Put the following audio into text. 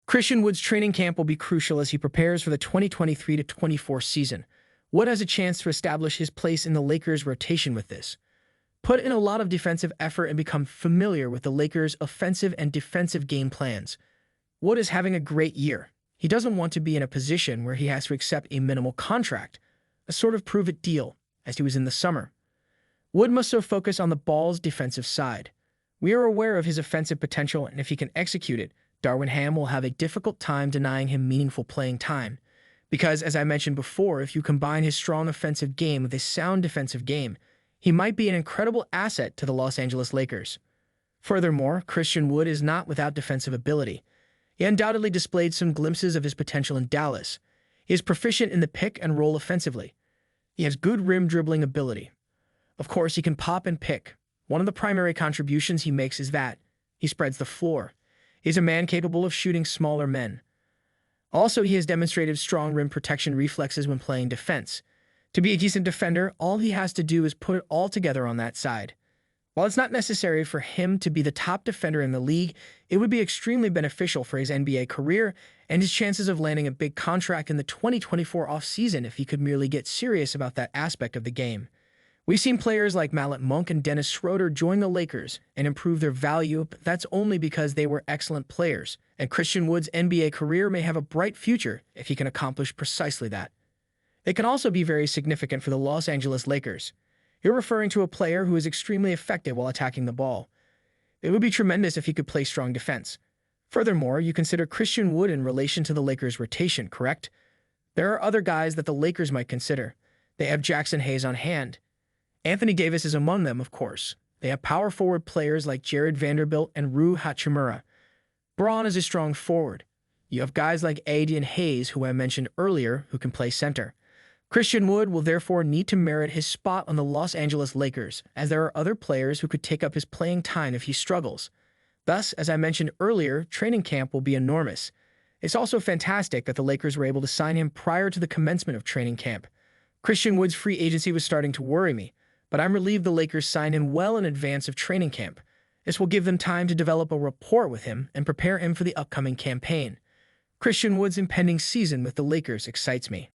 Christian Wood's training camp will be crucial as he prepares for the 2023-24 season. Wood has a chance to establish his place in the Lakers' rotation with this. Put in a lot of defensive effort and become familiar with the Lakers' offensive and defensive game plans. Wood is having a great year. He doesn't want to be in a position where he has to accept a minimal contract, a sort of prove-it deal, as he was in the summer. Wood must so focus on the ball's defensive side. We are aware of his offensive potential, and if he can execute it, Darvin Ham will have a difficult time denying him meaningful playing time. Because, as I mentioned before, if you combine his strong offensive game with a sound defensive game, he might be an incredible asset to the Los Angeles Lakers. Furthermore, Christian Wood is not without defensive ability. He undoubtedly displayed some glimpses of his potential in Dallas. He is proficient in the pick and roll offensively. He has good rim dribbling ability. Of course, he can pop and pick. One of the primary contributions he makes is that he spreads the floor. He's a man capable of shooting smaller men. Also, he has demonstrated strong rim protection reflexes when playing defense. To be a decent defender, all he has to do is put it all together on that side. While it's not necessary for him to be the top defender in the league, it would be extremely beneficial for his NBA career and his chances of landing a big contract in the 2024 offseason if he could merely get serious about that aspect of the game. We've seen players like Malik Monk and Dennis Schroeder join the Lakers and improve their value, but that's only because they were excellent players, and Christian Wood's NBA career may have a bright future if he can accomplish precisely that. It can also be very significant for the Los Angeles Lakers. You're referring to a player who is extremely effective while attacking the ball. It would be tremendous if he could play strong defense. Furthermore, you consider Christian Wood in relation to the Lakers' rotation, correct? There are other guys that the Lakers might consider. They have Jackson Hayes on hand. Anthony Davis is among them, of course. They have power forward players like Jared Vanderbilt and Rui Hachimura. Braun is a strong forward. You have guys like Adrian Hayes, who I mentioned earlier, who can play center. Christian Wood will therefore need to merit his spot on the Los Angeles Lakers, as there are other players who could take up his playing time if he struggles. Thus, as I mentioned earlier, training camp will be enormous. It's also fantastic that the Lakers were able to sign him prior to the commencement of training camp. Christian Wood's free agency was starting to worry me, but I'm relieved the Lakers signed him well in advance of training camp. This will give them time to develop a rapport with him and prepare him for the upcoming campaign. Christian Wood's impending season with the Lakers excites me.